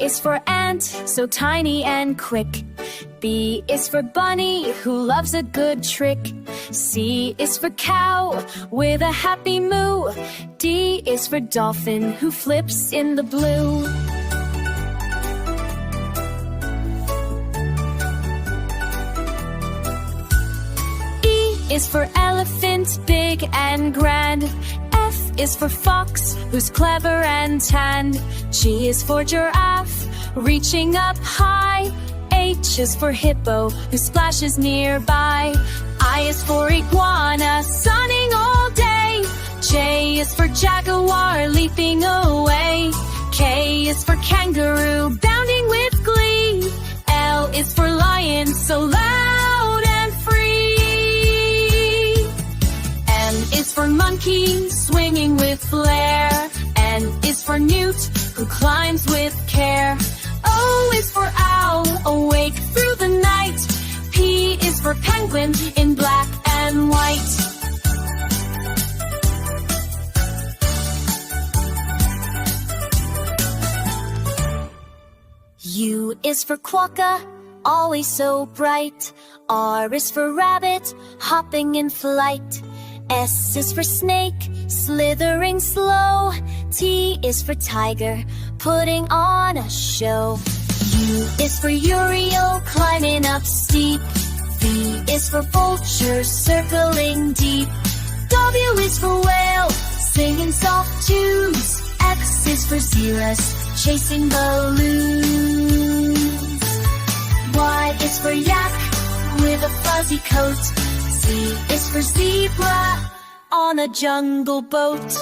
is for ant, so tiny and quick. B is for bunny, who loves a good trick. C is for cow, with a happy moo. D is for dolphin, who flips in the blue. E is for elephant, big and grand. F is for fox, who's clever and tanned. G is for giraffe, reaching up high. H is for hippo, who splashes nearby. I is for iguana, sunning all day. J is for jaguar, leaping away. K is for kangaroo, bounding with glee. L is for lion, so loud and free. M is for monkey, swinging with flair. N is for newt, who climbs with care. O is for owl, awake through the night. P is for penguin, in black and white. U is for quokka, always so bright. R is for rabbit, hopping in flight. S is for snake, slithering slow. T is for tiger, putting on a show. U is for Uriel, climbing up steep. V is for vulture, circling deep. W is for whale, singing soft tunes. X is for xeras, chasing balloons. Y is for yak, with a fuzzy coat. Z is for zebra, on a jungle boat.